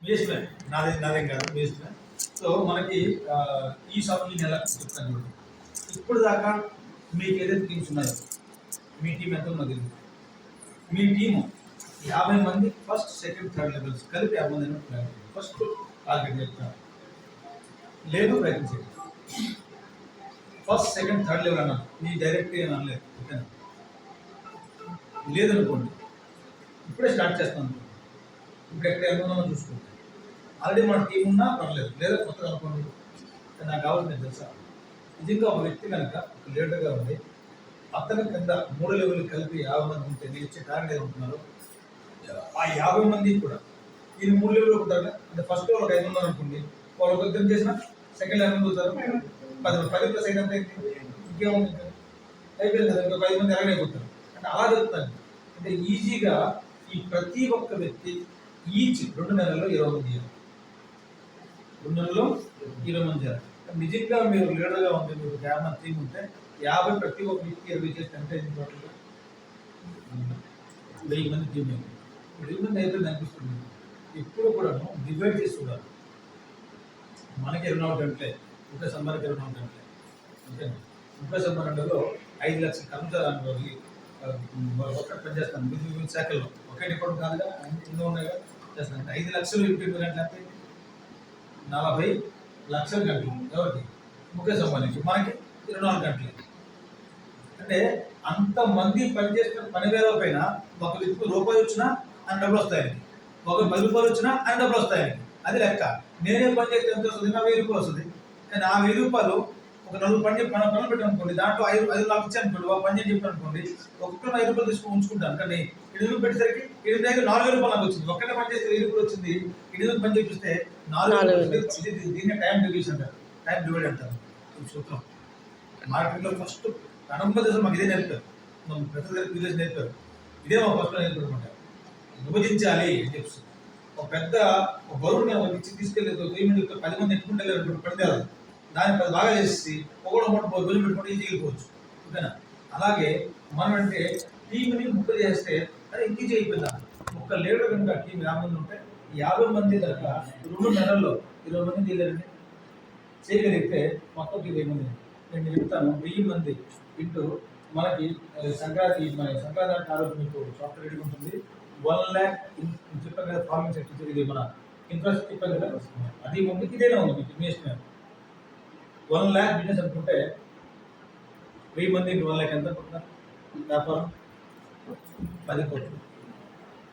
మీ ఇష్టమే, నాదేం కాదు, మీ ఇష్టమే. సో మనకి ఈ నెల చెప్తాను చూడండి. ఇప్పుడు దాకా మీకు ఏదైతే టీమ్స్ ఉన్నాయో మీ టీం ఎంత ఉన్నది, మీ టీము 50 మంది ఫస్ట్ సెకండ్ థర్డ్ లెవెల్స్ కలిపి 50 మంది ఫస్ట్ టార్గెట్ చెప్తాను. లేదు ప్రయత్నించండి. ఫస్ట్ సెకండ్ థర్డ్ లెవెల్ అన్నాను, నీ డైరెక్ట్గా ఏం అనలేదు, ఓకేనా? లేదనుకోండి, ఇప్పుడే స్టార్ట్ చేస్తాను అనుకోండి, ఇప్పుడు ఎక్కడ ఏమన్నా చూసుకోండి. ఆల్రెడీ మన టీం ఉన్నా పర్లేదు, లేదా కొత్తగా అనుకోండి. నాకు కావాల్సింది తెలుసా, నిజంగా ఒక వ్యక్తి కనుక ఒక లీడర్గా ఉండి అతని కింద 3 లెవెల్ కలిపి 50 మంది ఉంటే నేను ఇచ్చే టార్గెట్ ఉంటున్నారు. ఆ 50 మంది కూడా ఇది 3 లెవెల్ ఉంటారు. అంటే ఫస్ట్ లెవెల్ ఒక 5 ఉన్నారు అనుకోండి, వాళ్ళు ఒక ఇద్దరు చేసిన సెకండ్ లెవెల్ అవుతారు. 10 ప్లస్ 5 అంటే ఇంకేముంది, అయిపోయింది కదా, ఇంకొక 5 మంది ఎలాగనే అయిపోతారు. అంటే అలా చెప్తాను. అంటే ఈజీగా ఈ ప్రతి ఒక్క వ్యక్తి ఈచ్ 2 నెలల్లో 20 మంది చేయాలి. 2 నెలల్లో 20 మంది చేయాలి. నిజంగా మీరు లీడర్గా ఉంటే, మీరు గ్రామ టీం ఉంటే 50 ప్రతి ఒక్క వ్యక్తి 20 చేస్తే అంటే టోటల్గా 1000 మంది టీం అయింది. 1000 మంది అయిపోయింది అనిపిస్తుంది. ఎప్పుడు కూడా డివైడ్ చేసి చూడాలి. మనకి 24 గంటలే, ఇంకా సమ్మర్కి 24 గంటలే, అంతేనా? ఇంకా సమ్మర్ అంటలో 5 లక్షల కర్మచారులు ఒక్కటి పనిచేస్తాను వివిధ శాఖల్లో, ఒకే డిపార్ట్మెంట్ కాదుగా, ఎన్నో ఉన్నాయిగా చేస్తాను. 5 లక్షలు 20 గంటలు అంటే 40 లక్షల గంటలు ఎవరికి, ముఖ్య సంబంధించి మనకి 24 గంటలు. అంటే అంతమంది పనిచేస్తున్న పని వేల పైన ఒక వ్యక్తికి రూపాయి వచ్చినా అని డబ్బులు వస్తాయి, ఒక 10 రూపాయలు వచ్చినా అని డబ్బులు వస్తాయి. అది లెక్క. నేనే పని చేస్తే ఎంత వస్తుంది, నా 1000 రూపాయలు వస్తుంది. కానీ ఆ 1000 రూపాయలు ఒక 4 పనులు పెట్టానుకోండి, దాంట్లో 5 నాకు ఇచ్చాను అనుకోండి, ఒక పని చేసి చెప్పాను అనుకోండి, ఒక్కొక్కరు 5 రూపాయలు తీసుకుని ఉంచుకుంటాను. కానీ 8 పెట్టేసరికి 8 దగ్గర 4000 రూపాయలు నాకు వచ్చింది. ఒక్కటే పని చేస్తే 1000 రూపాయలు వచ్చింది. 8 పని చేపిస్తే 4 దీన్ని టైం డివిజన్ అంటారు, టైం డివైడ్ అంటారు. సూత్రం మార్కెట్లో ఫస్ట్ ప్రారంభ దశ మాకు ఇదే నేర్పారు, ప్రతి విలేజ్ నేర్పారు. ఇదే మా ఫస్ట్ నేర్పారు అనమాట. విభజించాలి అని చెప్పి ఒక పెద్ద బరువుని ఇచ్చి తీసుకెళ్ళి 1000 మంది 10 మంది ఎట్టుకుంటే పడితే దాన్ని 10 బాగా చేసి ఒకటి మూట రోజు పెట్టుకుంటే ఈజీ వెళ్ళిపోవచ్చు, ఓకేనా? అలాగే మనం అంటే టీంని ముక్క చేస్తే అది ఇంకీజీ అయిపోయిందా. ఒక లీడర్ కనుక టీం 50 మంది ఉంటే 50 మంది కనుక 2 నెలల్లో 20 మంది చేయగలిగితే మొత్తం 1000 మంది. నేను చెప్తాను, 1000 మంది ఇంటూ మనకి సంక్రాంతి ఆరోగ్యం మీకు సాఫ్ట్వేర్ రెడీ ఉంటుంది. 1 lakh చెప్పాను కదా, ఫార్మింగ్ సెక్టర్ ఇది మన ఇన్ఫ్రాస్ట్రక్చర్ చెప్పాను కదా, అది ఉంది. ఇదేనే ఉంది మీకు ఇన్వెస్ట్మెంట్. 1 lakh బిజినెస్ అనుకుంటే 1000 మంది ఇంటూ 1 lakh ఎంత అనుకుంటున్నారు? వ్యాపారం 10 కోట్లు,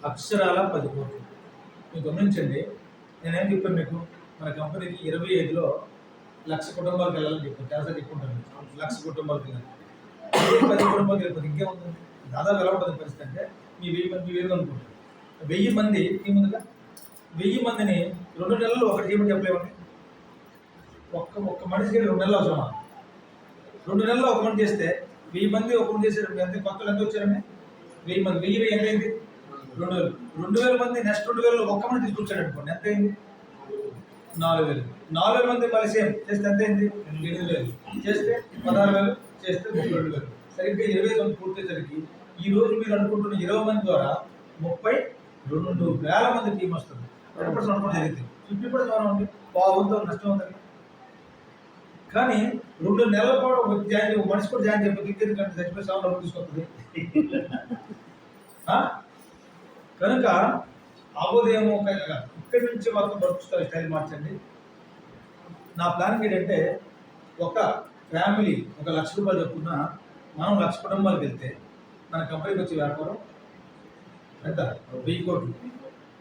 అక్షరాల 10 కోట్లు. మీరు గమనించండి. నేనేం చెప్పాను మీకు, మన కంపెనీకి 25లో 1,00,000 కుటుంబాలకు వెళ్ళాలని చెప్పాను. చాలా చెప్పుకుంటాను, 1,00,000 కుటుంబాలకు వెళ్ళాలి. 10 కుటుంబాలకు వెళ్ళిపోతే ఇంకేముంటుంది? దాదాపు ఎలా ఉంటుంది పరిస్థితి అంటే, మీ 1000 మంది అనుకుంటారు. 1000 మంది టీం ఉందిగా, 1000 మందిని 2 నెలల్లో ఒకటి చేయమని చెప్పలేమండి. ఒక్క మనిషికి 2 నెలలు అవసరమా? 2 నెలల్లో ఒక మంది చేస్తే 1000 మంది ఒక మంది చేశారు. ఎంత కొత్తలు ఎంత వచ్చారండి? 1000 మంది 1000 ఎంత అయింది? 2000 మంది. నెక్స్ట్ 2000 ఒక్క మంది తీసుకొచ్చాడు అనుకోండి, ఎంత అయింది? 4000. 4000 మంది మళ్ళీ సేమ్ చేస్తే ఎంత అయింది? 8000 చేస్తే 16,000 చేస్తే 32,000. సరిగ్గా 29 పూర్తయ్యేసరికి ఈ రోజు మీరు అనుకుంటున్న 20 మంది ద్వారా 32,000 మంది టీం వస్తుంది. 10% అనుకోవడం జరిగింది. 50% మనం ఉంది, బాగుందో నష్టం ఉందండి. కానీ 2 నెలల పాటు ఒక మనిషి కూడా జాయిన్ చెప్పి క్రికెట్ కంటే చచ్చిపోయి సేవలు తీసుకొస్తుంది కనుక ఆబోదేమో. ఇక్కడి నుంచి మాత్రం వర్క్ స్టైల్ మార్చండి. నా ప్లానింగ్ ఏంటంటే, ఒక ఫ్యామిలీ ఒక 1,00,000 రూపాయలు చెప్పుకున్నా మనం 1,00,000 కుటుంబాలకు వెళ్తే మన కంపెనీకి వచ్చే వ్యాపారం ఎంత? 1000 కోట్లు.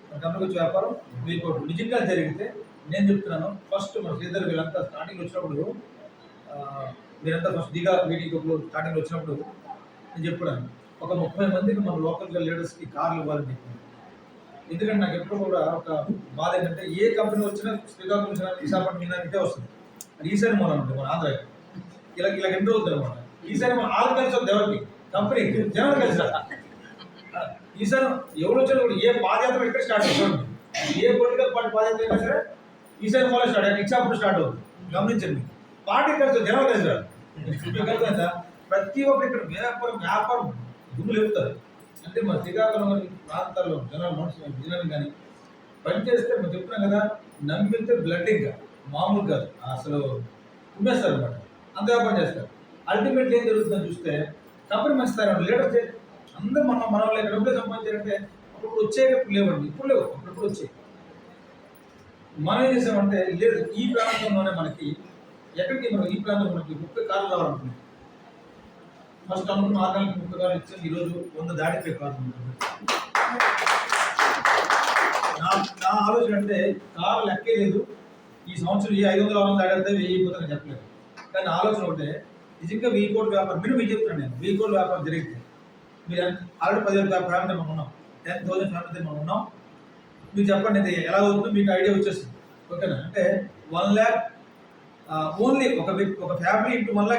మన కంపెనీకి వచ్చే వ్యాపారం 1000 కోట్లు. నిజంగా జరిగితే నేను చెప్తున్నాను, ఫస్ట్ మన శ్రీధర్ వీళ్ళంతా స్టార్టింగ్ వచ్చినప్పుడు, మీరంతా ఫస్ట్ దిగా మీటింగ్ స్టార్టింగ్ వచ్చినప్పుడు నేను చెప్పాను, ఒక 30 మందికి మన లోకల్గా లీడర్స్కి కార్లు ఇవ్వాలని చెప్పాను. ఎందుకంటే నాకు ఎప్పుడు కూడా ఒక బాధ ఏంటంటే, ఏ కంపెనీ వచ్చినా శ్రీకాకుళం వచ్చినా విశాఖపట్నం ఇదే వస్తుంది. అది ఈసారి మనం ఉంటుంది మన ఆంధ్ర ఇలా ఎంటర్ అవుతుంది అనమాట. ఈసారి మన ఆల్ కలిసి వద్దు, ఎవరికి కంపెనీ జనం కలిసి. ఈసారి ఎవరు వచ్చినా కూడా ఏ పాదయాత్ర ఇక్కడ స్టార్ట్ అవుతుంది, ఏ పొలిటికల్ పార్టీ పాదయాత్ర అయినా సరే ఈసారి ఫాలో స్టార్ట్ అయ్యి ఇచ్చాపుడు స్టార్ట్ అవుతుంది. గమనించండి, పార్టీ కలిసి జనం కలిసి రాదు. ప్రతి ఒక్కరు ఇక్కడ వ్యాపారం గుమ్ములు ఎగుతారు. అంటే మన శ్రీకాకుళం ప్రాంతాల్లో జనాలు మనుషులు జనాలు కానీ పని చేస్తే మనం చెప్తున్నాం కదా, నమ్మితే బ్లడ్ ఇంకా మామూలు కాదు, అసలు ఉమ్మేస్తారు అనమాట, అంతగా పని చేస్తారు. అల్టిమేట్లీ ఏం జరుగుతుందని చూస్తే కంపెనీ మంచిస్తారు, లీడర్స్ అందరూ మన వాళ్ళు ఎక్కడ డబ్బులు సంపాదించారంటే అప్పుడు వచ్చేటప్పుడు లేవండి, ఇప్పుడు లేవు, అప్పుడు వచ్చాయి. మనం ఏం చేసామంటే లేదు, ఈ ప్రాంతంలోనే మనకి ఎక్కడికి మనం ఈ ప్రాంతంలో మనకి 30 కార్లు రావాలనుకున్నాం. ఫస్ట్ అనుకున్న 6 నెలలకి 30 కార్లు ఇచ్చాం, ఈరోజు 100 దాటిపోయి కార్లు ఉంటుంది. నా ఆలోచన అంటే కారు లెక్కే లేదు, ఈ సంవత్సరం ఏ 500 దాడితే 1000 అయిపోతుందని చెప్పలేదు. కానీ ఆలోచన ఒకటే, నిజంగా 1000 కోట్ల వ్యాపారం మినిమం చెప్తున్నాను నేను, 1000 కోట్ల వ్యాపారం జరిగితే మీరు ఆల్రెడీ 10,000 ఫ్యామిలీ మనం ఉన్నాం, 10,000 ఫ్యామిలీ మనం ఉన్నాం. మీరు చెప్పండి ఇది ఎలా అవుతుందో మీకు ఐడియా వచ్చేస్తుంది. ఓకేనా? అంటే 1 lakh ఓన్లీ ఒక ఫ్యామిలీ ఇంటూ 1 lakh